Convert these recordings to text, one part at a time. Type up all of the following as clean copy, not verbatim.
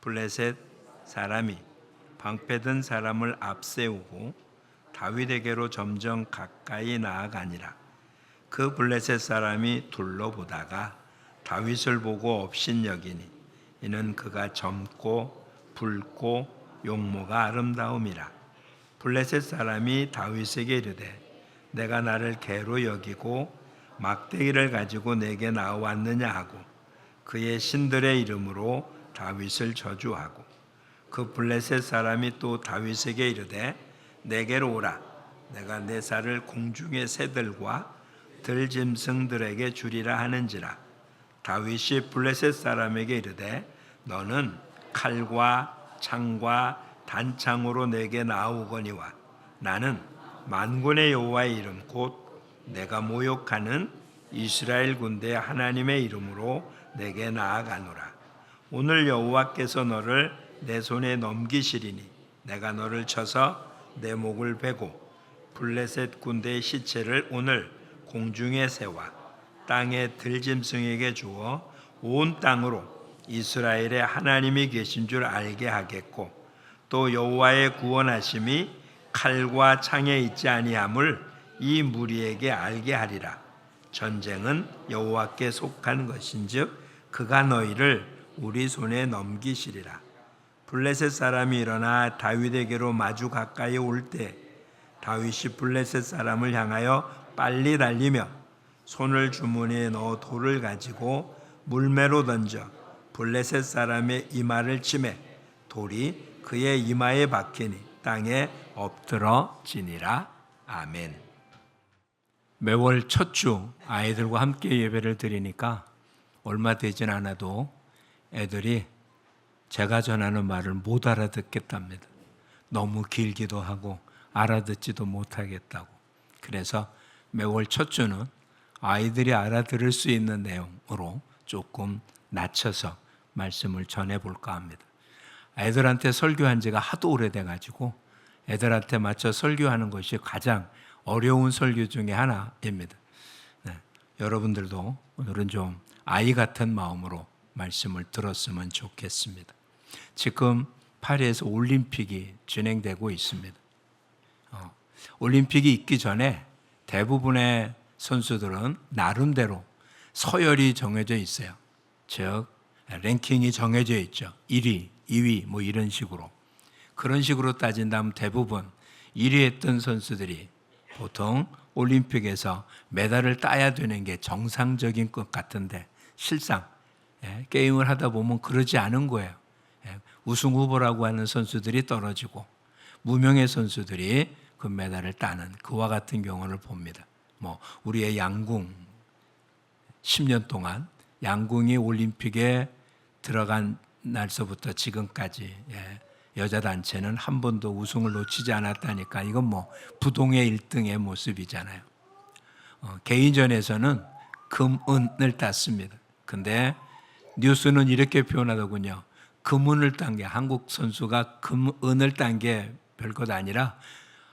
블레셋 사람이 방패든 사람을 앞세우고 다윗에게로 점점 가까이 나아가니라. 그 블레셋 사람이 둘러보다가 다윗을 보고 업신여기니 이는 그가 젊고 붉고 용모가 아름다움이라. 블레셋 사람이 다윗에게 이르되 내가 나를 개로 여기고 막대기를 가지고 내게 나왔느냐 하고 그의 신들의 이름으로 다윗을 저주하고 그 블레셋 사람이 또 다윗에게 이르되 내게로 오라. 내가 내 살을 공중의 새들과 들짐승들에게 주리라 하는지라. 다윗이 블레셋 사람에게 이르되 너는 칼과 창과 단창으로 내게 나오거니와 나는 만군의 여호와의 이름 곧 내가 모욕하는 이스라엘 군대 하나님의 이름으로 내게 나아가노라. 오늘 여호와께서 너를 내 손에 넘기시리니 내가 너를 쳐서 내 목을 베고 블레셋 군대의 시체를 오늘 공중의 새와 땅의 들짐승에게 주어 온 땅으로 이스라엘의 하나님이 계신 줄 알게 하겠고 또 여호와의 구원하심이 칼과 창에 있지 아니함을 이 무리에게 알게 하리라. 전쟁은 여호와께 속한 것인즉 그가 너희를 우리 손에 넘기시리라. 블레셋 사람이 일어나 다윗에게로 마주 가까이 올 때 다윗이 블레셋 사람을 향하여 빨리 달리며 손을 주머니에 넣어 돌을 가지고 물매로 던져 블레셋 사람의 이마를 치매 돌이 그의 이마에 박히니 땅에 엎드러지니라. 아멘. 매월 첫 주 아이들과 함께 예배를 드리니까 얼마 되진 않아도 애들이 제가 전하는 말을 못 알아듣겠답니다. 너무 길기도 하고 알아듣지도 못하겠다고. 그래서 매월 첫 주는 아이들이 알아들을 수 있는 내용으로 조금 낮춰서 말씀을 전해볼까 합니다. 애들한테 설교한 지가 하도 오래돼가지고 애들한테 맞춰 설교하는 것이 가장 어려운 설교 중에 하나입니다. 여러분들도 오늘은 좀 아이 같은 마음으로 말씀을 들었으면 좋겠습니다. 지금 파리에서 올림픽이 진행되고 있습니다. 올림픽이 있기 전에 대부분의 선수들은 나름대로 서열이 정해져 있어요. 즉 랭킹이 정해져 있죠. 1위, 2위 뭐 이런 식으로. 그런 식으로 따진다면 대부분 1위 했던 선수들이 보통 올림픽에서 메달을 따야 되는 게 정상적인 것 같은데 실상 게임을 하다 보면 그러지 않은 거예요. 우승 후보라고 하는 선수들이 떨어지고 무명의 선수들이 금메달을 따는 그와 같은 경우를 봅니다. 우리의 양궁 10년 동안 양궁이 올림픽에 들어간 날서부터 지금까지 여자 단체는 한 번도 우승을 놓치지 않았다니까 이건 부동의 1등의 모습이잖아요. 개인전에서는 금은을 땄습니다. 근데 뉴스는 이렇게 표현하더군요. 금은을 딴 게 한국 선수가 금은을 딴 게 별것 아니라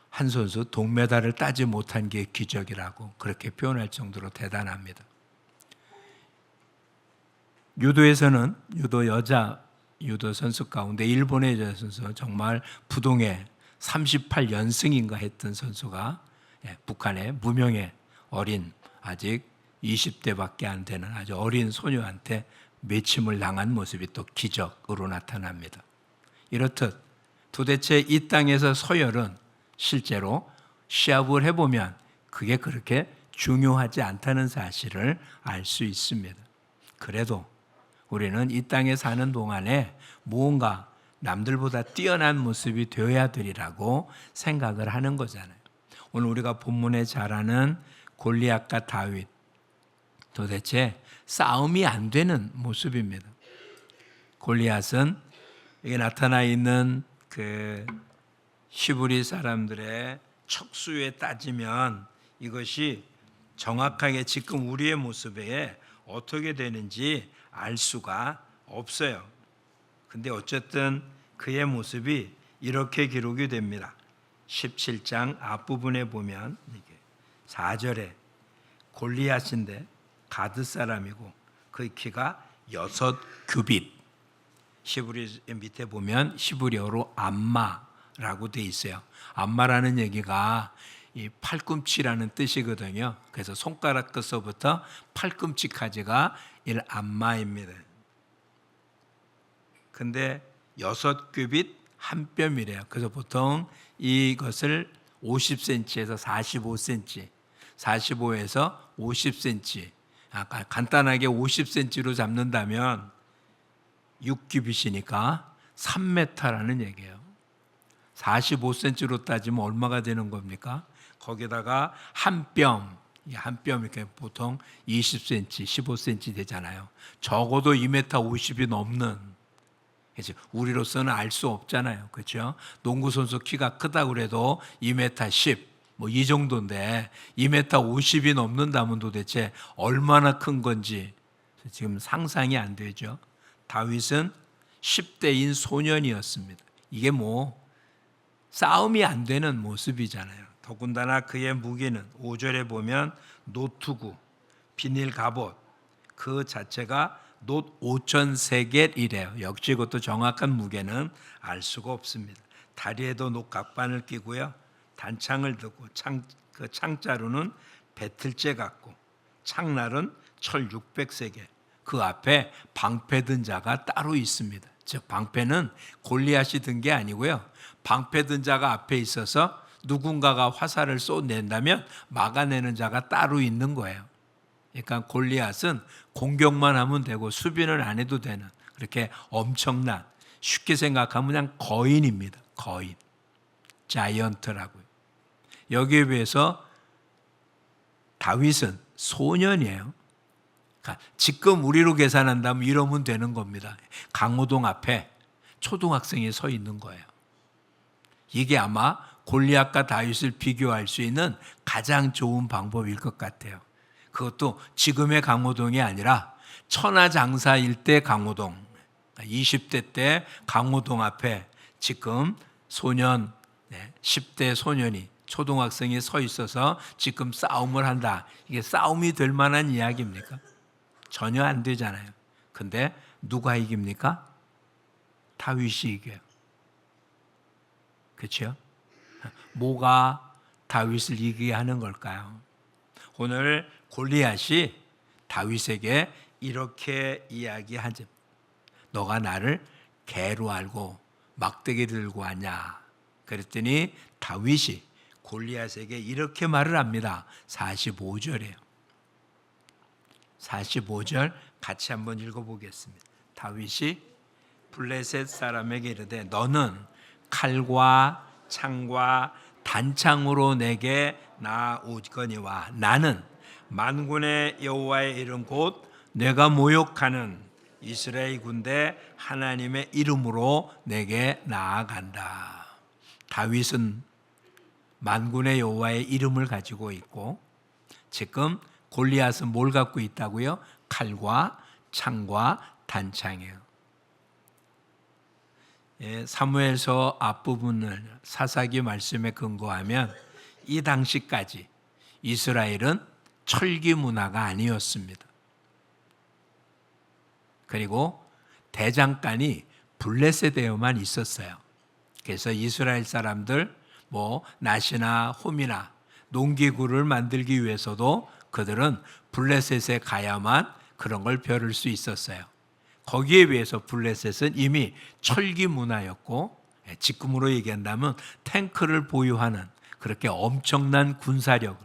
한 선수 동메달을 따지 못한 게 기적이라고 그렇게 표현할 정도로 대단합니다. 유도에서는 여자 유도 선수 가운데 일본의 여자 선수 정말 부동의 38연승인가 했던 선수가 북한의 무명의 어린 아직 20대밖에 안 되는 아주 어린 소녀한테 매침을 당한 모습이 또 기적으로 나타납니다. 이렇듯 도대체 이 땅에서 서열은 실제로 시합을 해보면 그게 그렇게 중요하지 않다는 사실을 알 수 있습니다. 그래도 우리는 이 땅에 사는 동안에 무언가 남들보다 뛰어난 모습이 되어야 되리라고 생각을 하는 거잖아요. 오늘 우리가 본문에 잘 아는 골리앗과 다윗, 도대체 싸움이 안 되는 모습입니다. 골리앗은 여기 나타나 있는 그 히브리 사람들의 척수에 따지면 이것이 정확하게 지금 우리의 모습에 어떻게 되는지 알 수가 없어요. 근데 어쨌든 그의 모습이 이렇게 기록이 됩니다. 17장 앞부분에 보면 이게 4절에 골리앗인데 가드 사람이고 그 키가 6규빗. 히브리 밑에 보면 히브리어로 암마라고 돼 있어요. 암마라는 얘기가 이 팔꿈치라는 뜻이거든요. 그래서 손가락 끝서부터 팔꿈치까지가 일 암마입니다. 근데 6규빗 한 뼘이래요. 그래서 보통 이것을 50cm에서 45cm, 45에서 50cm, 아까 간단하게 50cm로 잡는다면 6규빗이니까 3m라는 얘기예요. 45cm로 따지면 얼마가 되는 겁니까? 거기다가 한 뼘 이렇게 보통 20cm, 15cm 되잖아요. 적어도 2m 50이 넘는, 그렇죠? 우리로서는 알 수 없잖아요. 그렇죠? 농구 선수 키가 크다 그래도 2m 10, 뭐 이 정도인데 2m 50이 넘는다면 도대체 얼마나 큰 건지 지금 상상이 안 되죠. 다윗은 10대인 소년이었습니다. 이게 뭐 싸움이 안 되는 모습이잖아요. 더군다나 그의 무기는 5절에 보면 노투구, 비닐 갑옷 그 자체가 놋 5,000세겔이래요. 역시 그것도 정확한 무게는 알 수가 없습니다. 다리에도 놋 각반을 끼고요. 단창을 들고 그 창자루는 배틀째 같고 창날은 철 600세겔. 그 앞에 방패 든 자가 따로 있습니다. 즉 방패는 골리앗이 든 게 아니고요. 방패 든 자가 앞에 있어서 누군가가 화살을 쏘낸다면 막아내는 자가 따로 있는 거예요. 그러니까 골리앗은 공격만 하면 되고 수비는 안 해도 되는 그렇게 엄청난, 쉽게 생각하면 그냥 거인입니다. 거인, 자이언트라고요. 여기에 비해서 다윗은 소년이에요. 그러니까 지금 우리로 계산한다면 이러면 되는 겁니다. 강호동 앞에 초등학생이 서 있는 거예요. 이게 아마 골리앗과 다윗을 비교할 수 있는 가장 좋은 방법일 것 같아요. 그것도 지금의 강호동이 아니라 천하장사일 때 강호동, 20대 때 강호동 앞에 지금 소년, 10대 소년이, 초등학생이 서 있어서 지금 싸움을 한다. 이게 싸움이 될 만한 이야기입니까? 전혀 안 되잖아요. 근데 누가 이깁니까? 다윗이 이겨요. 그렇죠? 뭐가 다윗을 이기게 하는 걸까요? 오늘 골리앗이 다윗에게 이렇게 이야기하죠. 너가 나를 개로 알고 막대기 들고 왔냐? 그랬더니 다윗이 골리앗에게 이렇게 말을 합니다. 45절이에요. 45절 같이 한번 읽어보겠습니다. 다윗이 블레셋 사람에게 이르되 너는 칼과 창과 단창으로 내게 나오거니와 나는 만군의 여호와의 이름 곧 내가 모욕하는 이스라엘 군대 하나님의 이름으로 내게 나아간다. 다윗은 만군의 여호와의 이름을 가지고 있고 지금 골리앗은 뭘 갖고 있다고요? 칼과 창과 단창이에요. 사무엘서 앞부분을 사사기 말씀에 근거하면 이 당시까지 이스라엘은 철기 문화가 아니었습니다. 그리고 대장간이 블레셋에만 있었어요. 그래서 이스라엘 사람들 낫이나 홈이나 농기구를 만들기 위해서도 그들은 블레셋에 가야만 그런 걸 벼를 수 있었어요. 거기에 비해서 블레셋은 이미 철기 문화였고 지금으로 얘기한다면 탱크를 보유하는 그렇게 엄청난 군사력을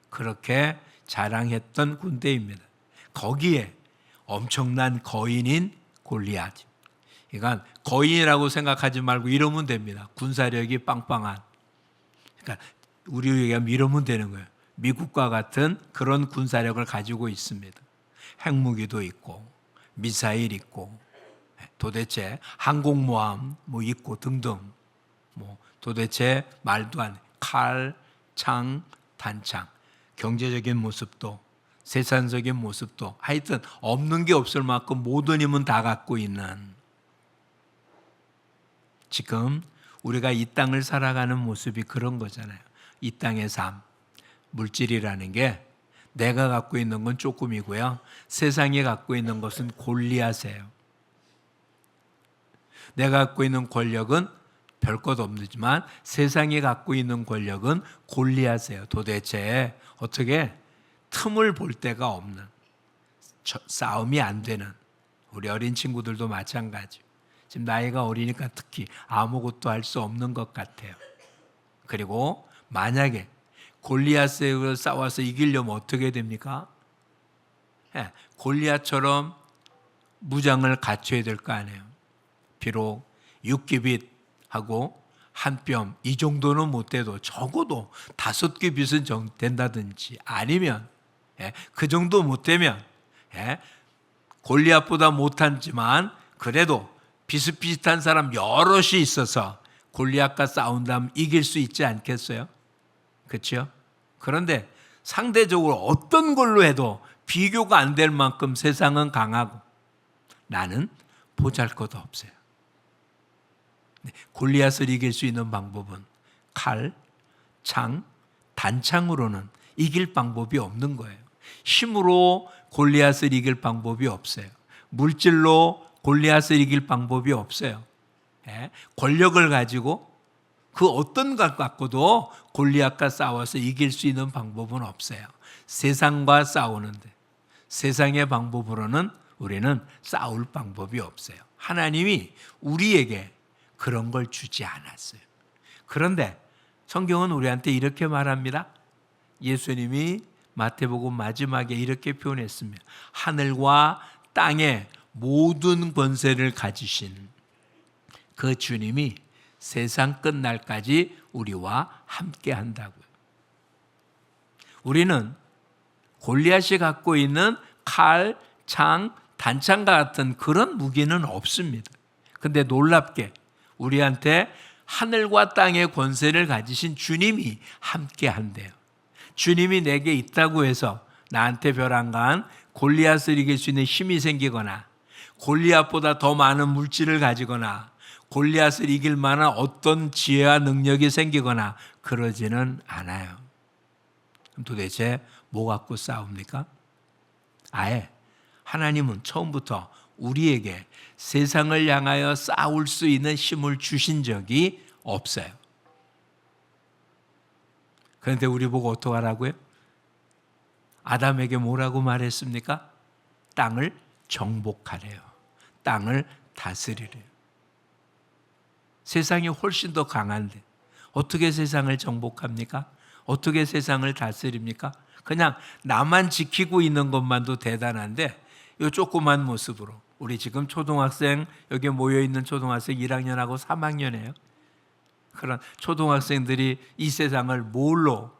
그렇게 자랑했던 군대입니다. 거기에 엄청난 거인인 골리앗. 그러니까 거인이라고 생각하지 말고 이러면 됩니다. 군사력이 빵빵한. 그러니까 우리로 얘기하면 이러면 되는 거예요. 미국과 같은 그런 군사력을 가지고 있습니다. 핵무기도 있고 미사일 있고 도대체 항공모함 있고 등등 도대체 말도 안 돼. 칼, 창, 단창 경제적인 모습도 생산적인 모습도 하여튼 없는 게 없을 만큼 모든 힘은 다 갖고 있는 지금 우리가 이 땅을 살아가는 모습이 그런 거잖아요. 이 땅의 삶, 물질이라는 게 내가 갖고 있는 건 조금이고요. 세상에 갖고 있는 것은 골리앗이에요. 내가 갖고 있는 권력은 별 것 없지만 세상이 갖고 있는 권력은 골리앗이에요. 도대체 어떻게 틈을 볼 데가 없는, 싸움이 안 되는, 우리 어린 친구들도 마찬가지. 지금 나이가 어리니까 특히 아무것도 할 수 없는 것 같아요. 그리고 만약에 골리앗을 싸워서 이기려면 어떻게 됩니까? 골리앗처럼 무장을 갖춰야 될 거 아니에요. 비록 6기빗하고 한 뼘 이 정도는 못 돼도 적어도 5기빗은 된다든지, 아니면 그 정도 못 되면 골리앗보다 못하지만 그래도 비슷비슷한 사람 여럿이 있어서 골리앗과 싸운다면 이길 수 있지 않겠어요? 그렇죠? 그런데 상대적으로 어떤 걸로 해도 비교가 안 될 만큼 세상은 강하고 나는 보잘것 없어요. 골리앗을 이길 수 있는 방법은 칼, 창, 단창으로는 이길 방법이 없는 거예요. 힘으로 골리앗을 이길 방법이 없어요. 물질로 골리앗을 이길 방법이 없어요. 권력을 가지고 그 어떤 것 갖고도 골리앗과 싸워서 이길 수 있는 방법은 없어요. 세상과 싸우는데 세상의 방법으로는 우리는 싸울 방법이 없어요. 하나님이 우리에게 그런 걸 주지 않았어요. 그런데 성경은 우리한테 이렇게 말합니다. 예수님이 마태복음 마지막에 이렇게 표현했습니다. 하늘과 땅의 모든 권세를 가지신 그 주님이 세상 끝날까지 우리와 함께 한다고요. 우리는 골리앗이 갖고 있는 칼, 창, 단창과 같은 그런 무기는 없습니다. 근데 놀랍게 우리한테 하늘과 땅의 권세를 가지신 주님이 함께 한대요. 주님이 내게 있다고 해서 나한테 별 안 가한 골리앗을 이길 수 있는 힘이 생기거나 골리앗보다 더 많은 물질을 가지거나 골리앗을 이길 만한 어떤 지혜와 능력이 생기거나 그러지는 않아요. 도대체 뭐 갖고 싸웁니까? 아예 하나님은 처음부터 우리에게 세상을 향하여 싸울 수 있는 힘을 주신 적이 없어요. 그런데 우리 보고 어떡하라고요? 아담에게 뭐라고 말했습니까? 땅을 정복하래요. 땅을 다스리래요. 세상이 훨씬 더 강한데 어떻게 세상을 정복합니까? 어떻게 세상을 다스립니까? 그냥 나만 지키고 있는 것만도 대단한데 이 조그만 모습으로 우리 지금 초등학생 여기 모여있는 초등학생 1학년하고 3학년이에요. 그런 초등학생들이 이 세상을 뭘로,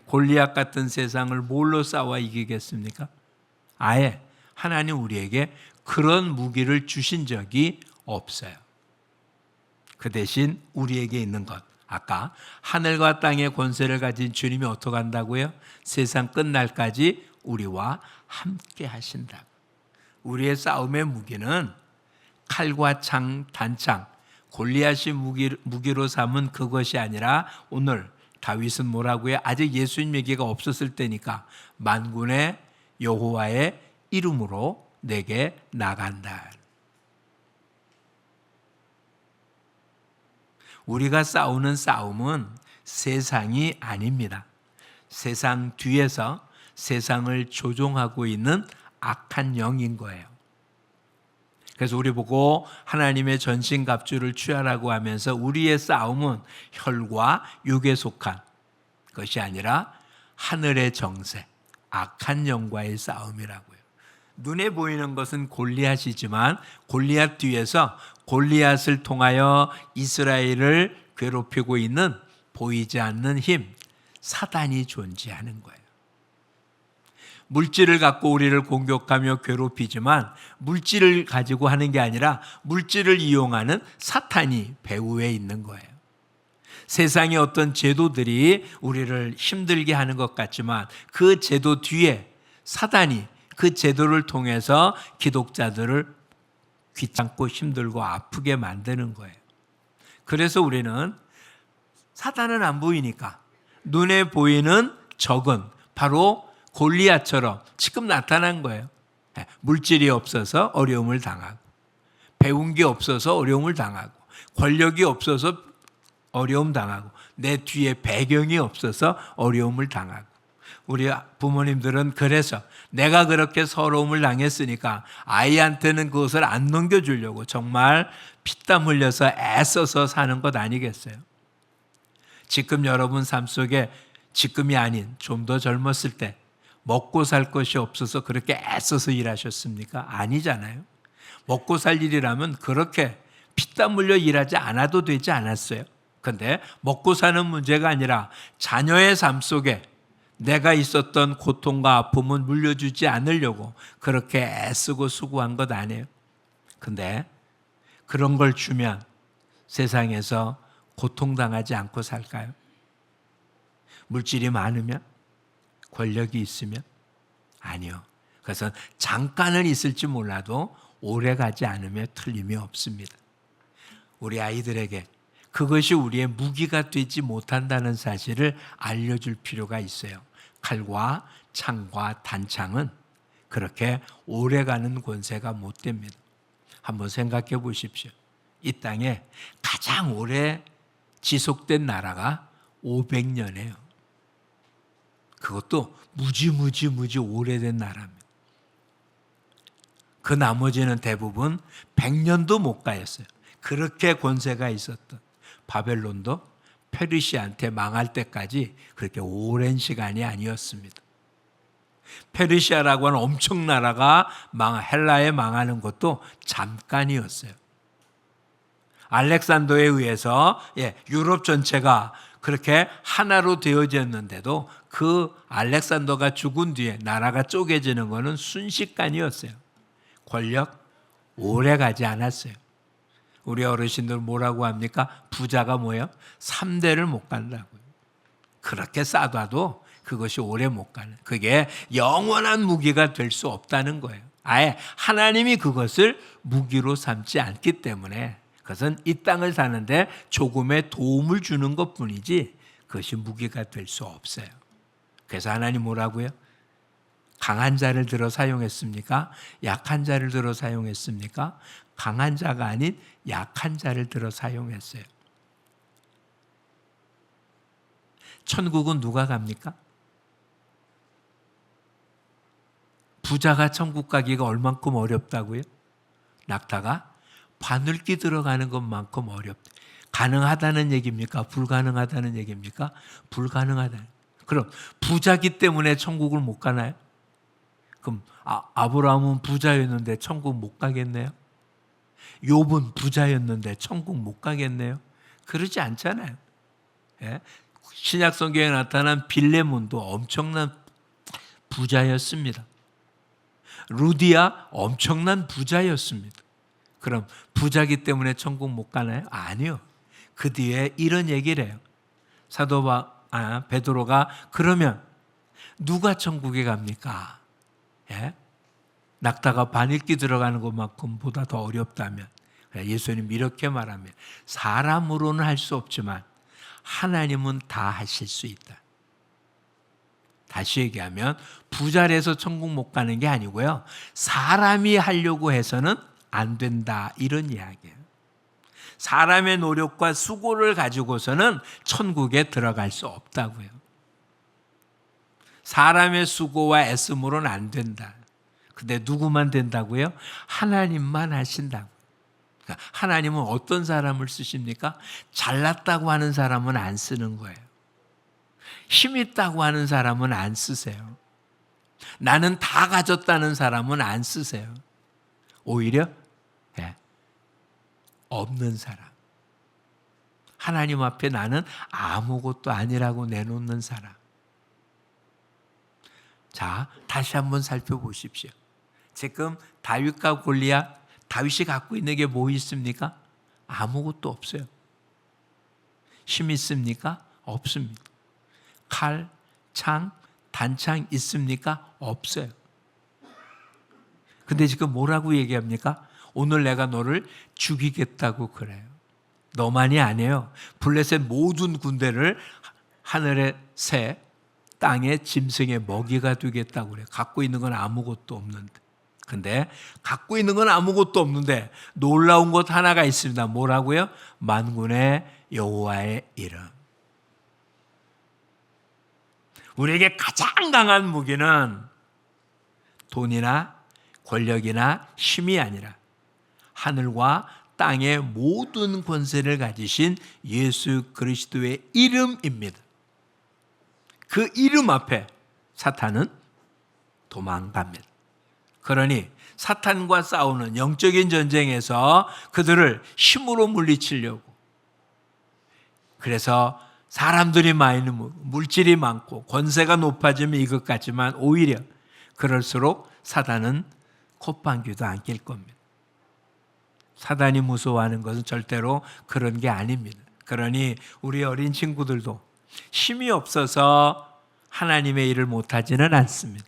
골리앗 같은 세상을 뭘로 싸워 이기겠습니까? 아예 하나님 우리에게 그런 무기를 주신 적이 없어요. 그 대신 우리에게 있는 것, 아까 하늘과 땅의 권세를 가진 주님이 어떻게 한다고요? 세상 끝날까지 우리와 함께 하신다고. 우리의 싸움의 무기는 칼과 창, 단창, 골리앗이 무기로 삼은 그것이 아니라 오늘 다윗은 뭐라고 해요? 아직 예수님 얘기가 없었을 때니까 만군의 여호와의 이름으로 내게 나간다. 우리가 싸우는 싸움은 세상이 아닙니다. 세상 뒤에서 세상을 조종하고 있는 악한 영인 거예요. 그래서 우리 보고 하나님의 전신갑주를 취하라고 하면서 우리의 싸움은 혈과 육에 속한 것이 아니라 하늘의 정세, 악한 영과의 싸움이라고요. 눈에 보이는 것은 골리앗이지만 골리앗 뒤에서 골리앗을 통하여 이스라엘을 괴롭히고 있는 보이지 않는 힘, 사단이 존재하는 거예요. 물질을 갖고 우리를 공격하며 괴롭히지만 물질을 가지고 하는 게 아니라 물질을 이용하는 사탄이 배후에 있는 거예요. 세상의 어떤 제도들이 우리를 힘들게 하는 것 같지만 그 제도 뒤에 사단이 그 제도를 통해서 기독자들을 귀찮고 힘들고 아프게 만드는 거예요. 그래서 우리는 사단은 안 보이니까 눈에 보이는 적은 바로 골리앗처럼 지금 나타난 거예요. 물질이 없어서 어려움을 당하고 배운 게 없어서 어려움을 당하고, 권력이 없어서 어려움 당하고, 내 뒤에 배경이 없어서 어려움을 당하고. 우리 부모님들은 그래서 내가 그렇게 서러움을 당했으니까 아이한테는 그것을 안 넘겨주려고 정말 피땀 흘려서 애써서 사는 것 아니겠어요? 지금 여러분 삶 속에, 지금이 아닌 좀 더 젊었을 때 먹고 살 것이 없어서 그렇게 애써서 일하셨습니까? 아니잖아요. 먹고 살 일이라면 그렇게 피땀 흘려 일하지 않아도 되지 않았어요. 그런데 먹고 사는 문제가 아니라 자녀의 삶 속에 내가 있었던 고통과 아픔은 물려주지 않으려고 그렇게 애쓰고 수고한 것 아니에요. 근데 그런 걸 주면 세상에서 고통당하지 않고 살까요? 물질이 많으면? 권력이 있으면? 아니요. 그래서 잠깐은 있을지 몰라도 오래 가지 않으면 틀림이 없습니다. 우리 아이들에게 그것이 우리의 무기가 되지 못한다는 사실을 알려줄 필요가 있어요. 칼과 창과 단창은 그렇게 오래가는 권세가 못 됩니다. 한번 생각해 보십시오. 이 땅에 가장 오래 지속된 나라가 500년이에요. 그것도 무지 오래된 나라입니다. 그 나머지는 대부분 100년도 못 가였어요. 그렇게 권세가 있었던 바벨론도 페르시아한테 망할 때까지 그렇게 오랜 시간이 아니었습니다. 페르시아라고 하는 엄청 나라가 헬라에 망하는 것도 잠깐이었어요. 알렉산더에 의해서 유럽 전체가 그렇게 하나로 되어졌는데도 그 알렉산더가 죽은 뒤에 나라가 쪼개지는 것은 순식간이었어요. 권력 오래 가지 않았어요. 우리 어르신들 뭐라고 합니까? 부자가 뭐예요? 3대를 못 간다고요. 그렇게 쌓아도 그것이 오래 못 가는, 그게 영원한 무기가 될 수 없다는 거예요. 아예 하나님이 그것을 무기로 삼지 않기 때문에 그것은 이 땅을 사는데 조금의 도움을 주는 것뿐이지 그것이 무기가 될 수 없어요. 그래서 하나님 뭐라고요? 강한 자를 들어 사용했습니까? 약한 자를 들어 사용했습니까? 강한 자가 아닌 약한 자를 들어 사용했어요. 천국은 누가 갑니까? 부자가 천국 가기가 얼만큼 어렵다고요? 낙타가 바늘기 들어가는 것만큼 어렵다. 가능하다는 얘기입니까? 불가능하다는 얘기입니까? 불가능하다. 그럼 부자기 때문에 천국을 못 가나요? 그럼 아브라함은 부자였는데 천국 못 가겠네요? 욥은 부자였는데 천국 못 가겠네요? 그러지 않잖아요. 예? 신약 성경에 나타난 빌레몬도 엄청난 부자였습니다. 루디아 엄청난 부자였습니다. 그럼 부자기 때문에 천국 못 가나요? 아니요. 그 뒤에 이런 얘기를 해요. 사도 베드로가 그러면 누가 천국에 갑니까? 예? 낙타가 바늘기 들어가는 것만큼보다 더 어렵다면, 예수님 이렇게 말하면 사람으로는 할 수 없지만 하나님은 다 하실 수 있다. 다시 얘기하면 부자라서 천국 못 가는 게 아니고요, 사람이 하려고 해서는 안 된다, 이런 이야기예요. 사람의 노력과 수고를 가지고서는 천국에 들어갈 수 없다고요. 사람의 수고와 애씀으로는 안 된다. 근데 누구만 된다고요? 하나님만 하신다고. 그러니까 하나님은 어떤 사람을 쓰십니까? 잘났다고 하는 사람은 안 쓰는 거예요. 힘 있다고 하는 사람은 안 쓰세요. 나는 다 가졌다는 사람은 안 쓰세요. 오히려 없는 사람, 하나님 앞에 나는 아무것도 아니라고 내놓는 사람. 자, 다시 한번 살펴보십시오. 지금 다윗과 골리앗, 다윗이 갖고 있는 게 뭐 있습니까? 아무것도 없어요. 힘 있습니까? 없습니다. 칼, 창, 단창 있습니까? 없어요. 근데 지금 뭐라고 얘기합니까? 오늘 내가 너를 죽이겠다고 그래요. 너만이 아니에요. 블레셋 모든 군대를 하늘의 새, 땅의 짐승의 먹이가 되겠다고 그래요. 갖고 있는 건 아무것도 없는데. 근데 갖고 있는 건 아무것도 없는데 놀라운 것 하나가 있습니다. 뭐라고요? 만군의 여호와의 이름. 우리에게 가장 강한 무기는 돈이나 권력이나 힘이 아니라 하늘과 땅의 모든 권세를 가지신 예수 그리스도의 이름입니다. 그 이름 앞에 사탄은 도망갑니다. 그러니 사탄과 싸우는 영적인 전쟁에서 그들을 힘으로 물리치려고, 그래서 사람들이 많은, 물질이 많고 권세가 높아지면 이것 같지만 오히려 그럴수록 사단은 콧방귀도 안 낄 겁니다. 사단이 무서워하는 것은 절대로 그런 게 아닙니다. 그러니 우리 어린 친구들도 힘이 없어서 하나님의 일을 못하지는 않습니다.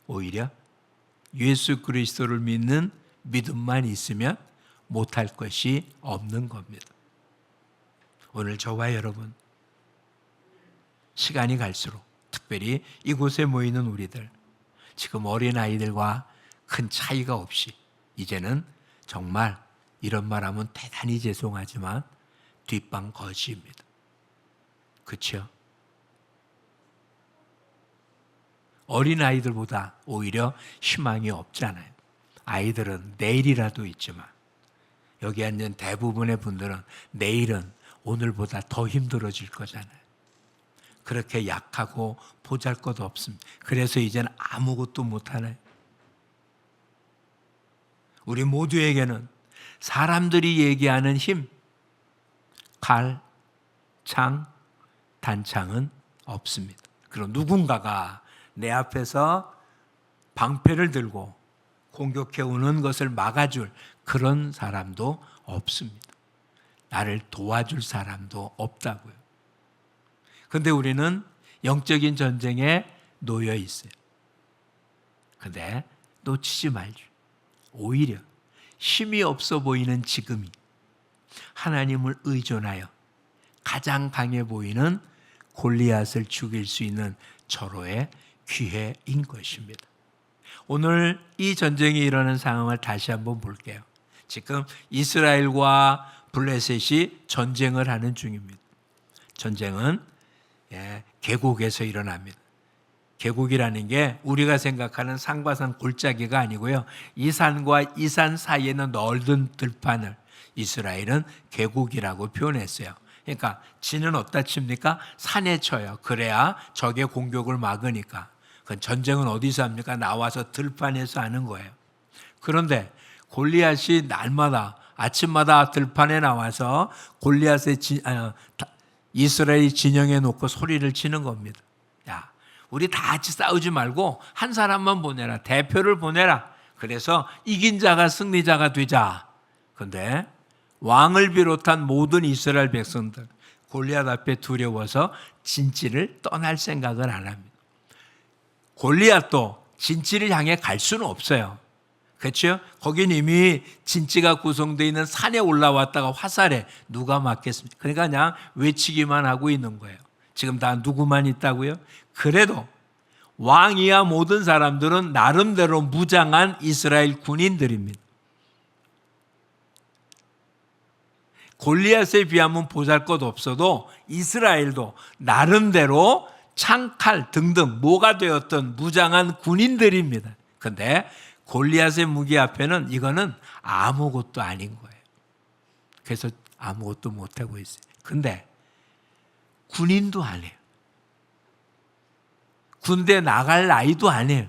오히려 예수 그리스도를 믿는 믿음만 있으면 못할 것이 없는 겁니다. 오늘 저와 여러분, 시간이 갈수록 특별히 이곳에 모이는 우리들, 지금 어린아이들과 큰 차이가 없이 이제는 정말 이런 말하면 대단히 죄송하지만 뒷방 거지입니다. 그렇죠? 어린아이들보다 오히려 희망이 없잖아요. 아이들은 내일이라도 있지만 여기 앉은 대부분의 분들은 내일은 오늘보다 더 힘들어질 거잖아요. 그렇게 약하고 보잘것 없습니다. 그래서 이제는 아무것도 못하나요? 우리 모두에게는 사람들이 얘기하는 힘, 칼, 창, 단창은 없습니다. 그럼 누군가가 내 앞에서 방패를 들고 공격해 오는 것을 막아줄 그런 사람도 없습니다. 나를 도와줄 사람도 없다고요. 그런데 우리는 영적인 전쟁에 놓여 있어요. 그런데 놓치지 말죠. 오히려 힘이 없어 보이는 지금이 하나님을 의존하여 가장 강해 보이는 골리앗을 죽일 수 있는 절호의 기회인 것입니다. 오늘 이 전쟁이 일어나는 상황을 다시 한번 볼게요. 지금 이스라엘과 블레셋이 전쟁을 하는 중입니다. 전쟁은 계곡에서 일어납니다. 계곡이라는 게 우리가 생각하는 산과 산 골짜기가 아니고요. 이 산과 이 산 사이에는 넓은 들판을 이스라엘은 계곡이라고 표현했어요. 그러니까 진은 어디다 칩니까? 산에 쳐요. 그래야 적의 공격을 막으니까. 전쟁은 어디서 합니까? 나와서 들판에서 하는 거예요. 그런데 골리앗이 날마다 아침마다 들판에 나와서 골리앗의 이스라엘이 진영해 놓고 소리를 치는 겁니다. 야, 우리 다 같이 싸우지 말고 한 사람만 보내라. 대표를 보내라. 그래서 이긴 자가 승리자가 되자. 그런데 왕을 비롯한 모든 이스라엘 백성들 골리앗 앞에 두려워서 진지를 떠날 생각을 안 합니다. 골리앗도 진지를 향해 갈 수는 없어요. 그렇죠? 거긴 이미 진지가 구성되어 있는 산에 올라왔다가 화살에 누가 맞겠습니까? 그러니까 그냥 외치기만 하고 있는 거예요. 지금 다 누구만 있다고요? 그래도 왕이야 모든 사람들은 나름대로 무장한 이스라엘 군인들입니다. 골리앗에 비하면 보잘것 없어도 이스라엘도 나름대로 창칼 등등 뭐가 되었던 무장한 군인들입니다. 그런데 골리앗의 무기 앞에는 이거는 아무것도 아닌 거예요. 그래서 아무것도 못하고 있어요. 근데 군인도 아니에요. 군대 나갈 나이도 아니에요.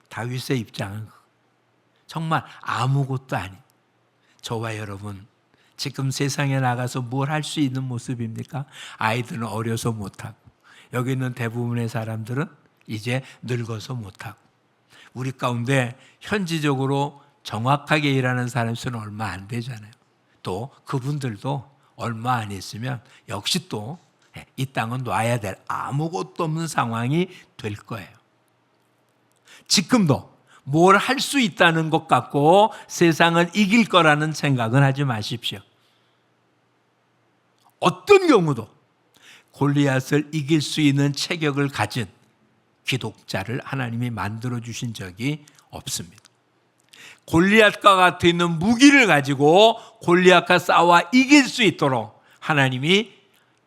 다윗의 입장은 정말 아무것도 아니에요. 저와 여러분 지금 세상에 나가서 뭘 할 수 있는 모습입니까? 아이들은 어려서 못하고 여기 있는 대부분의 사람들은 이제 늙어서 못하고 우리 가운데 현지적으로 정확하게 일하는 사람 수는 얼마 안 되잖아요. 또 그분들도 얼마 안 있으면 역시 또 이 땅은 놔야 될 아무것도 없는 상황이 될 거예요. 지금도 뭘 할 수 있다는 것 같고 세상을 이길 거라는 생각은 하지 마십시오. 어떤 경우도 골리앗을 이길 수 있는 체격을 가진 기독자를 하나님이 만들어 주신 적이 없습니다. 골리앗과 같은 있는 무기를 가지고 골리앗과 싸워 이길 수 있도록 하나님이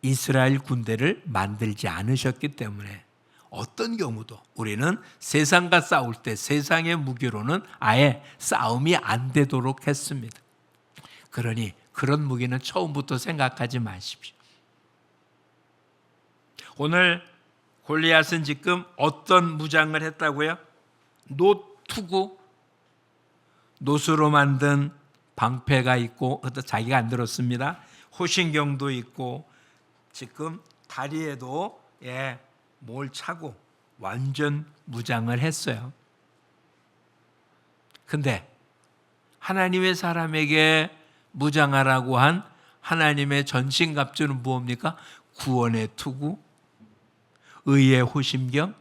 이스라엘 군대를 만들지 않으셨기 때문에 어떤 경우도 우리는 세상과 싸울 때 세상의 무기로는 아예 싸움이 안 되도록 했습니다. 그러니 그런 무기는 처음부터 생각하지 마십시오. 오늘 골리앗은 지금 어떤 무장을 했다고요? 노투구, 노수로 만든 방패가 있고, 자기가 안 들었습니다. 호신경도 있고, 지금 다리에도 뭘 차고 완전 무장을 했어요. 근데 하나님의 사람에게 무장하라고 한 하나님의 전신갑주는 무엇입니까? 구원의 투구, 의의 호심경,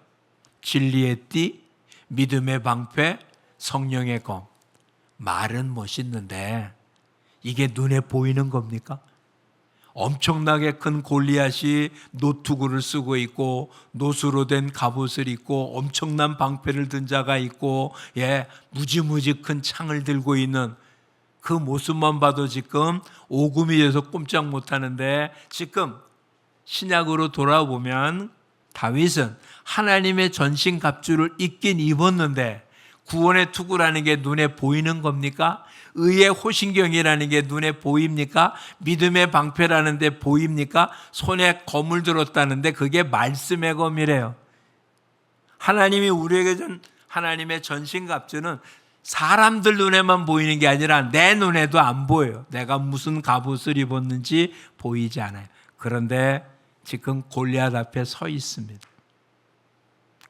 진리의 띠, 믿음의 방패, 성령의 검. 말은 멋있는데 이게 눈에 보이는 겁니까? 엄청나게 큰 골리앗이 노투구를 쓰고 있고 노수로 된 갑옷을 입고 엄청난 방패를 든 자가 있고 무지무지 큰 창을 들고 있는 그 모습만 봐도 지금 오금이 돼서 꼼짝 못하는데, 지금 신약으로 돌아보면 다윗은 하나님의 전신갑주를 입긴 입었는데 구원의 투구라는 게 눈에 보이는 겁니까? 의의 호신경이라는 게 눈에 보입니까? 믿음의 방패라는 데 보입니까? 손에 검을 들었다는데 그게 말씀의 검이래요. 하나님이 우리에게 준 하나님의 전신갑주는 사람들 눈에만 보이는 게 아니라 내 눈에도 안 보여요. 내가 무슨 갑옷을 입었는지 보이지 않아요. 그런데 지금 골리앗 앞에 서 있습니다.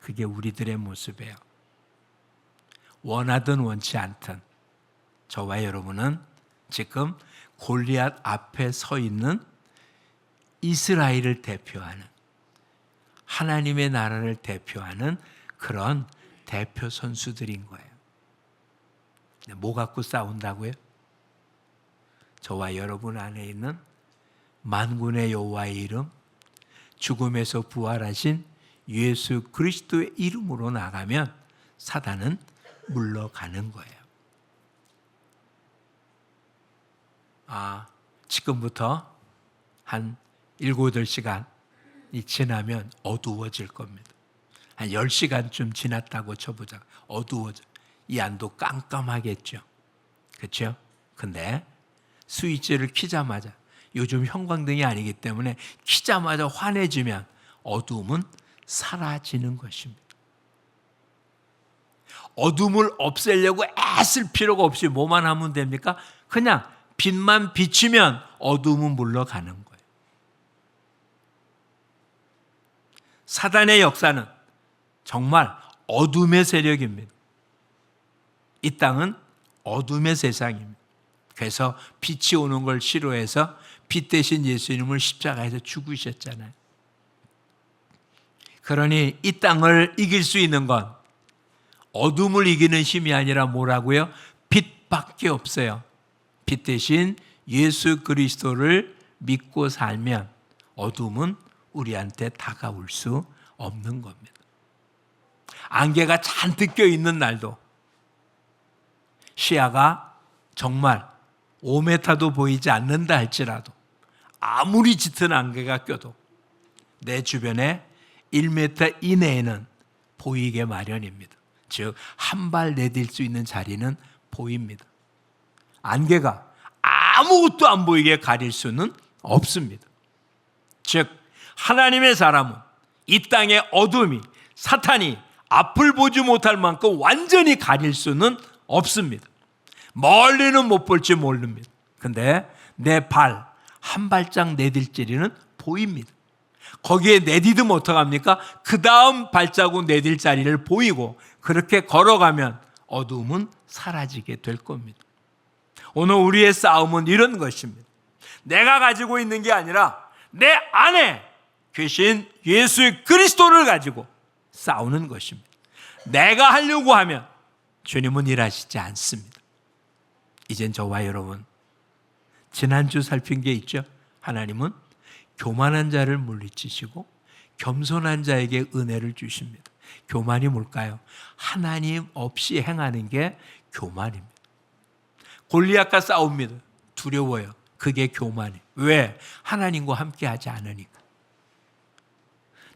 그게 우리들의 모습이에요. 원하든 원치 않든 저와 여러분은 지금 골리앗 앞에 서 있는 이스라엘을 대표하는, 하나님의 나라를 대표하는 그런 대표 선수들인 거예요. 뭐 갖고 싸운다고요? 저와 여러분 안에 있는 만군의 여호와의 이름, 죽음에서 부활하신 예수 그리스도의 이름으로 나가면 사단은 물러가는 거예요. 지금부터 한 7, 8시간이 지나면 어두워질 겁니다. 한 10시간쯤 지났다고 쳐보자. 어두워져. 이 안도 깜깜하겠죠. 그렇죠? 근데 스위치를 켜자마자, 요즘 형광등이 아니기 때문에 켜자마자 환해지면 어두움은 사라지는 것입니다. 어둠을 없애려고 애쓸 필요가 없이 뭐만 하면 됩니까? 그냥 빛만 비치면 어둠은 물러가는 거예요. 사단의 역사는 정말 어둠의 세력입니다. 이 땅은 어둠의 세상입니다. 그래서 빛이 오는 걸 싫어해서 빛 대신 예수님을 십자가에서 죽으셨잖아요. 그러니 이 땅을 이길 수 있는 건 어둠을 이기는 힘이 아니라 뭐라고요? 빛밖에 없어요. 빛 대신 예수 그리스도를 믿고 살면 어둠은 우리한테 다가올 수 없는 겁니다. 안개가 잔뜩 껴있는 날도, 시야가 정말 5m도 보이지 않는다 할지라도, 아무리 짙은 안개가 껴도 내 주변에 1m 이내에는 보이게 마련입니다. 즉, 한 발 내딜 수 있는 자리는 보입니다. 안개가 아무것도 안 보이게 가릴 수는 없습니다. 즉, 하나님의 사람은 이 땅의 어둠이, 사탄이 앞을 보지 못할 만큼 완전히 가릴 수는 없습니다. 멀리는 못 볼지 모릅니다. 근데 내 발 한 발짝 내딜지리는 보입니다. 거기에 내디듬 어떡합니까? 그 다음 발자국 내딜 자리를 보이고, 그렇게 걸어가면 어두움은 사라지게 될 겁니다. 오늘 우리의 싸움은 이런 것입니다. 내가 가지고 있는 게 아니라 내 안에 계신 예수 그리스도를 가지고 싸우는 것입니다. 내가 하려고 하면 주님은 일하시지 않습니다. 이젠 저와 여러분, 지난주 살핀 게 있죠. 하나님은 교만한 자를 물리치시고 겸손한 자에게 은혜를 주십니다. 교만이 뭘까요? 하나님 없이 행하는 게 교만입니다. 골리앗과 싸웁니다. 두려워요. 그게 교만이에요. 왜? 하나님과 함께 하지 않으니까.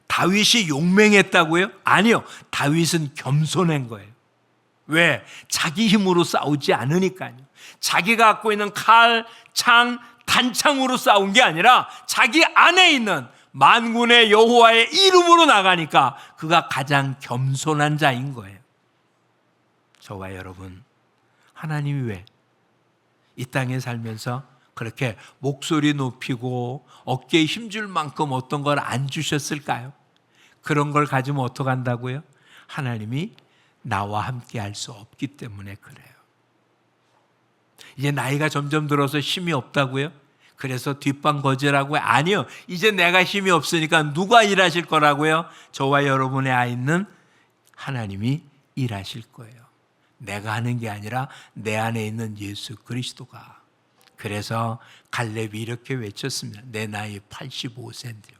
다윗이 용맹했다고요? 아니요. 다윗은 겸손한 거예요. 왜? 자기 힘으로 싸우지 않으니까요. 자기가 갖고 있는 칼, 창, 단창으로 싸운 게 아니라 자기 안에 있는 만군의 여호와의 이름으로 나가니까 그가 가장 겸손한 자인 거예요. 저와 여러분, 하나님이 왜 이 땅에 살면서 그렇게 목소리 높이고 어깨에 힘줄 만큼 어떤 걸 안 주셨을까요? 그런 걸 가지면 어떡한다고요? 하나님이 나와 함께 할 수 없기 때문에 그래요. 이제 나이가 점점 들어서 힘이 없다고요? 그래서 뒷방 거지라고요? 아니요. 이제 내가 힘이 없으니까 누가 일하실 거라고요? 저와 여러분의 아이는 하나님이 일하실 거예요. 내가 하는 게 아니라 내 안에 있는 예수 그리스도가. 그래서 갈렙이 이렇게 외쳤습니다. 내 나이 85세인데요.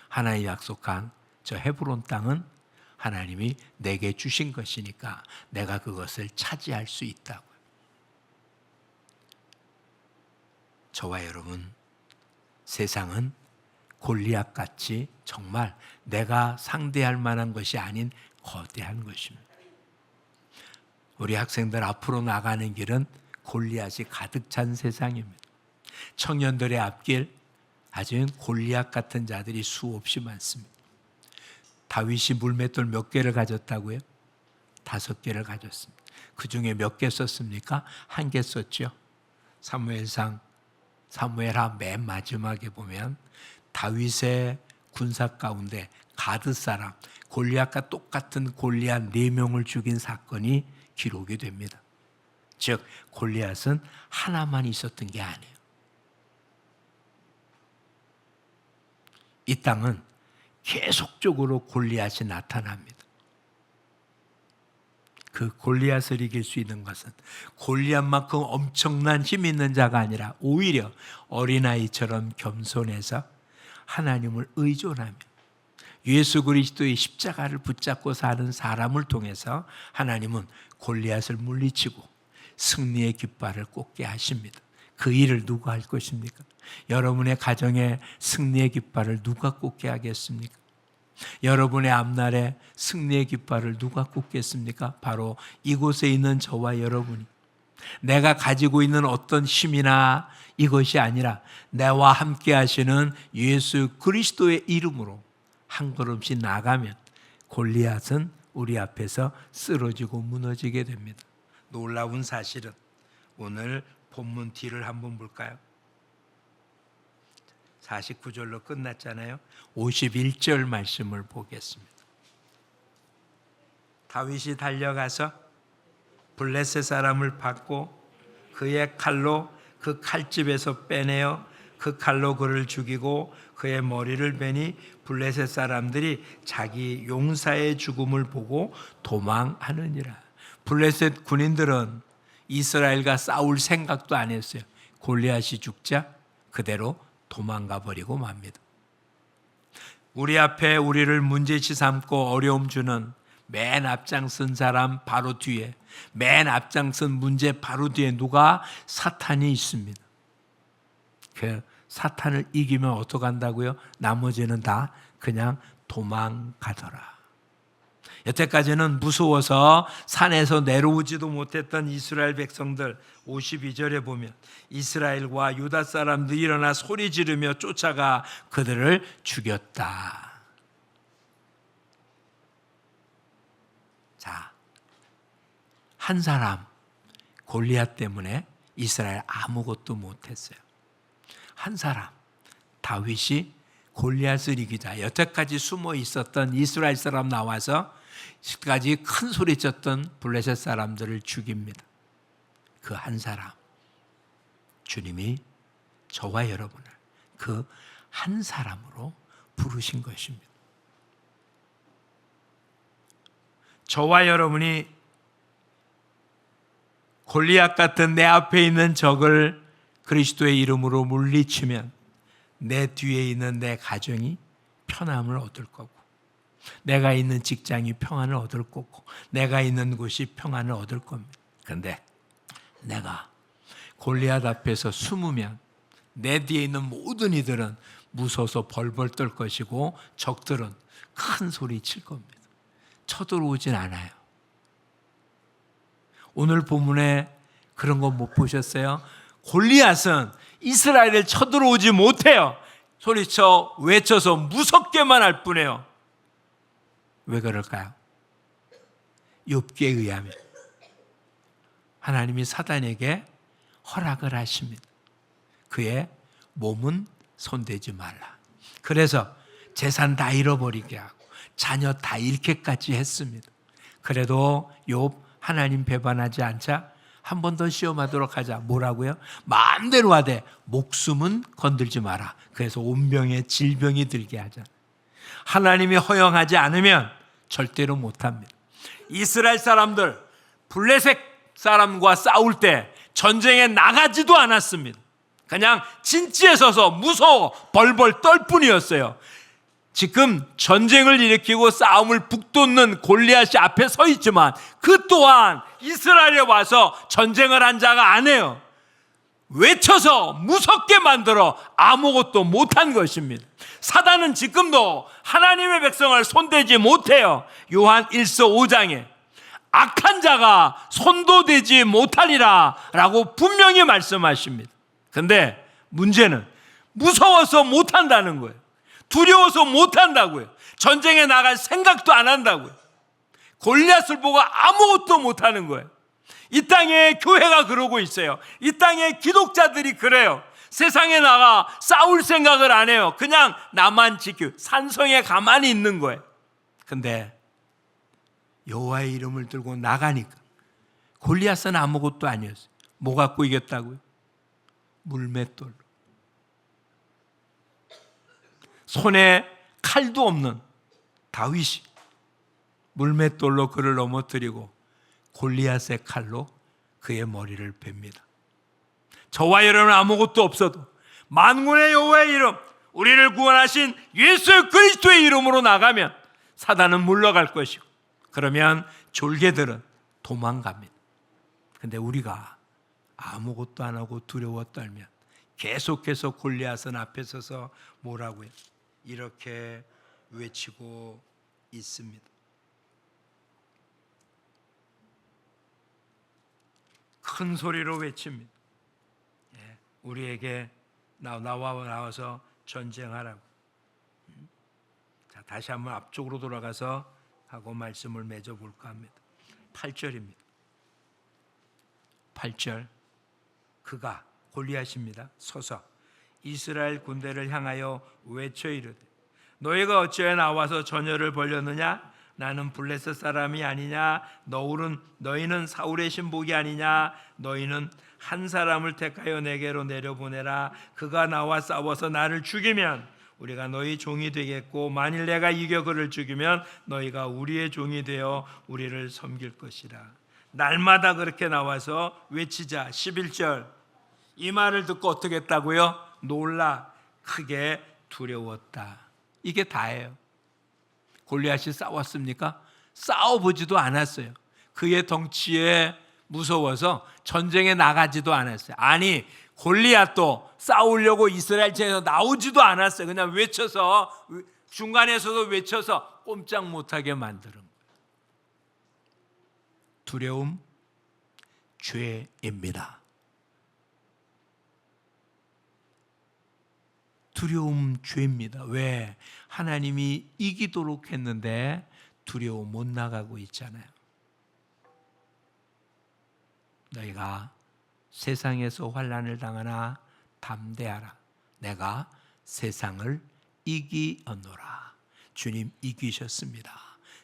하나님이 약속한 저 헤브론 땅은 하나님이 내게 주신 것이니까 내가 그것을 차지할 수 있다고요. 저와 여러분, 세상은 골리앗같이 정말 내가 상대할 만한 것이 아닌 거대한 것입니다. 우리 학생들 앞으로 나가는 길은 골리앗이 가득 찬 세상입니다. 청년들의 앞길, 아주 골리앗 같은 자들이 수없이 많습니다. 다윗이 물맷돌 몇 개를 가졌다고요? 5개를 가졌습니다. 그 중에 몇 개 썼습니까? 1개 썼죠. 사무엘상, 사무엘하 맨 마지막에 보면 다윗의 군사 가운데 가드 사람, 골리앗과 똑같은 골리앗 4명을 죽인 사건이 기록이 됩니다. 즉 골리앗은 하나만 있었던 게 아니에요. 이 땅은 계속적으로 골리앗이 나타납니다. 그 골리앗을 이길 수 있는 것은 골리앗만큼 엄청난 힘 있는 자가 아니라 오히려 어린아이처럼 겸손해서 하나님을 의존하며 예수 그리스도의 십자가를 붙잡고 사는 사람을 통해서 하나님은 골리앗을 물리치고 승리의 깃발을 꽂게 하십니다. 그 일을 누가 할 것입니까? 여러분의 가정에 승리의 깃발을 누가 꽂게 하겠습니까? 여러분의 앞날에 승리의 깃발을 누가 꽂겠습니까? 바로 이곳에 있는 저와 여러분이. 내가 가지고 있는 어떤 힘이나 이것이 아니라 나와 함께 하시는 예수 그리스도의 이름으로 한 걸음씩 나가면 골리앗은 우리 앞에서 쓰러지고 무너지게 됩니다. 놀라운 사실은 오늘 본문 뒤를 한번 볼까요? 49절로 끝났잖아요. 51절 말씀을 보겠습니다. 다윗이 달려가서 블레셋 사람을 받고 그의 칼로 그 칼집에서 빼내어 그 칼로 그를 죽이고 그의 머리를 베니 블레셋 사람들이 자기 용사의 죽음을 보고 도망하느니라. 블레셋 군인들은 이스라엘과 싸울 생각도 안 했어요. 골리앗이 죽자 그대로 도망가 버리고 맙니다. 우리 앞에 우리를 문제치 삼고 어려움 주는 맨 앞장선 사람 바로 뒤에, 맨 앞장선 문제 바로 뒤에 누가? 사탄이 있습니다. 그 사탄을 이기면 어떡한다고요? 나머지는 다 그냥 도망가더라. 여태까지는 무서워서 산에서 내려오지도 못했던 이스라엘 백성들, 52절에 보면 이스라엘과 유다 사람들이 일어나 소리 지르며 쫓아가 그들을 죽였다. 자, 한 사람 골리앗 때문에 이스라엘 아무것도 못했어요. 한 사람 다윗이 골리앗을 이기자 여태까지 숨어 있었던 이스라엘 사람 나와서 지금까지 큰 소리 쳤던 블레셋 사람들을 죽입니다. 그 한 사람, 주님이 저와 여러분을 그 한 사람으로 부르신 것입니다. 저와 여러분이 골리앗 같은 내 앞에 있는 적을 그리스도의 이름으로 물리치면 내 뒤에 있는 내 가정이 편함을 얻을 거고, 내가 있는 직장이 평안을 얻을 거고, 내가 있는 곳이 평안을 얻을 겁니다. 그런데 내가 골리앗 앞에서 숨으면 내 뒤에 있는 모든 이들은 무서워서 벌벌 떨 것이고, 적들은 큰 소리 칠 겁니다. 쳐들어오진 않아요. 오늘 본문에 그런 거 못 보셨어요? 골리앗은 이스라엘을 쳐들어오지 못해요. 소리쳐 외쳐서 무섭게만 할 뿐이에요. 왜 그럴까요? 욥기에 의하면 하나님이 사단에게 허락을 하십니다. 그의 몸은 손대지 말라. 그래서 재산 다 잃어버리게 하고 자녀 다 잃게까지 했습니다. 그래도 욥 하나님 배반하지 않자 한 번 더 시험하도록 하자. 뭐라고요? 마음대로 하되 목숨은 건들지 마라. 그래서 온병에 질병이 들게 하자. 하나님이 허용하지 않으면 절대로 못합니다. 이스라엘 사람들 블레셋 사람과 싸울 때 전쟁에 나가지도 않았습니다. 그냥 진지에 서서 무서워 벌벌 떨 뿐이었어요. 지금 전쟁을 일으키고 싸움을 북돋는 골리앗이 앞에 서 있지만 그 또한 이스라엘에 와서 전쟁을 한 자가 아니에요. 외쳐서 무섭게 만들어 아무것도 못한 것입니다. 사단은 지금도 하나님의 백성을 손대지 못해요. 요한 1서 5장에 악한 자가 손도 대지 못하리라 라고 분명히 말씀하십니다. 근데 문제는 무서워서 못한다는 거예요. 두려워서 못한다고요. 전쟁에 나갈 생각도 안 한다고요. 골리앗을 보고 아무것도 못하는 거예요. 이 땅에 교회가 그러고 있어요. 이 땅에 기독자들이 그래요. 세상에 나가 싸울 생각을 안 해요. 그냥 나만 지키고 산성에 가만히 있는 거예요. 근데 여호와의 이름을 들고 나가니까 골리앗은 아무것도 아니었어요. 뭐 갖고 이겼다고요? 물맷돌로. 손에 칼도 없는 다윗이 물맷돌로 그를 넘어뜨리고 골리앗의 칼로 그의 머리를 뱁니다. 저와 여러분은 아무것도 없어도 만군의 여호와의 이름, 우리를 구원하신 예수 그리스도의 이름으로 나가면 사단은 물러갈 것이고, 그러면 졸개들은 도망갑니다. 근데 우리가 아무것도 안 하고 두려워 떨면 계속해서 골리앗은 앞에 서서 뭐라고요? 이렇게 외치고 있습니다. 큰 소리로 외칩니다. 우리에게 나와서 전쟁하라고. 자, 다시 한번 앞쪽으로 돌아가서 하고 말씀을 맺어볼까 합니다. 8절입니다. 8절. 그가 골리앗입니다. 서서 이스라엘 군대를 향하여 외쳐 이르되 너희가 어찌하여 나와서 전열을 벌였느냐? 나는 블레셋 사람이 아니냐? 너희는 사울의 신복이 아니냐? 너희는 한 사람을 택하여 내게로 내려보내라. 그가 나와 싸워서 나를 죽이면 우리가 너희 종이 되겠고, 만일 내가 이겨 그를 죽이면 너희가 우리의 종이 되어 우리를 섬길 것이라. 날마다 그렇게 나와서 외치자. 11절. 이 말을 듣고 어떻게 했다고요? 놀라 크게 두려웠다. 이게 다예요. 골리앗이 싸웠습니까? 싸워보지도 않았어요. 그의 덩치에 무서워서 전쟁에 나가지도 않았어요. 아니, 골리앗도 싸우려고 이스라엘 전에서 나오지도 않았어요. 그냥 외쳐서, 중간에서도 외쳐서 꼼짝 못하게 만드는 거예요. 두려움, 죄입니다. 두려움 죄입니다. 왜? 하나님이 이기도록 했는데 두려움 못 나가고 있잖아요. 너희가 세상에서 환난을 당하나 담대하라. 내가 세상을 이기었노라. 주님 이기셨습니다.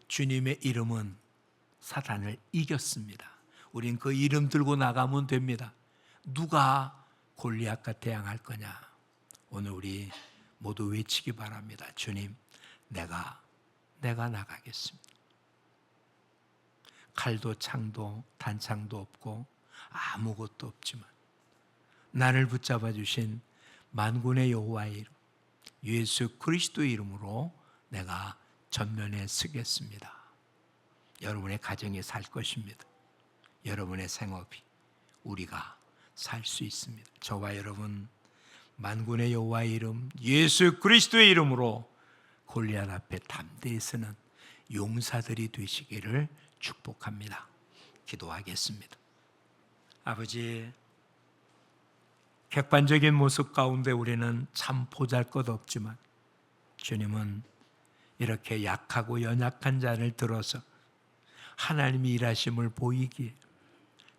주님의 이름은 사단을 이겼습니다. 우린 그 이름 들고 나가면 됩니다. 누가 골리앗과 대항할 거냐? 오늘 우리 모두 외치기 바랍니다. 주님, 내가 나가겠습니다. 칼도 창도 단창도 없고 아무것도 없지만 나를 붙잡아 주신 만군의 여호와의 이름, 예수 그리스도의 이름으로 내가 전면에 서겠습니다. 여러분의 가정이 살 것입니다. 여러분의 생업이, 우리가 살 수 있습니다. 저와 여러분 만군의 여호와의 이름 예수 그리스도의 이름으로 골리앗 앞에 담대히 서는 용사들이 되시기를 축복합니다. 기도하겠습니다. 아버지, 객관적인 모습 가운데 우리는 참 보잘것없지만 주님은 이렇게 약하고 연약한 자를 들어서 하나님이 일하심을 보이기에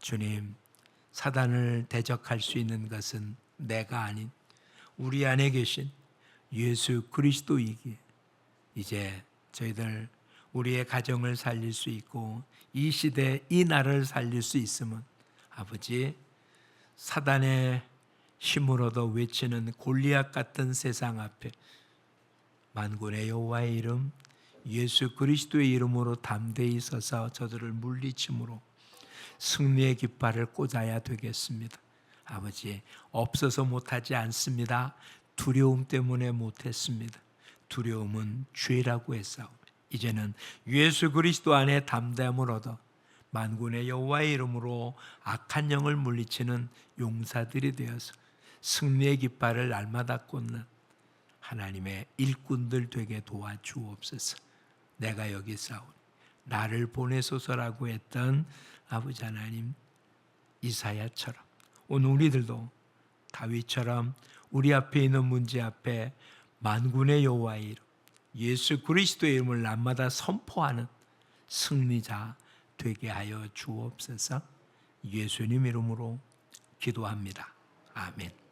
주님, 사단을 대적할 수 있는 것은 내가 아닌 우리 안에 계신 예수 그리스도이기에 이제 저희들 우리의 가정을 살릴 수 있고 이 시대 이 나라를 살릴 수 있으면 아버지, 사단의 힘으로도 외치는 골리앗 같은 세상 앞에 만군의 여호와의 이름 예수 그리스도의 이름으로 담대히 서서 저들을 물리침으로 승리의 깃발을 꽂아야 되겠습니다. 아버지, 없어서 못하지 않습니다. 두려움 때문에 못했습니다. 두려움은 죄라고 했사오니 이제는 예수 그리스도 안에 담대함을 얻어 만군의 여호와의 이름으로 악한 영을 물리치는 용사들이 되어서 승리의 깃발을 날마다 꽂는 하나님의 일꾼들 되게 도와주옵소서. 내가 여기 있사오니 나를 보내소서라고 했던 아버지 하나님, 이사야처럼 오늘 우리들도 다윗처럼 우리 앞에 있는 문제 앞에 만군의 여호와의 이름 예수 그리스도의 이름을 날마다 선포하는 승리자 되게 하여 주옵소서. 예수님 이름으로 기도합니다. 아멘.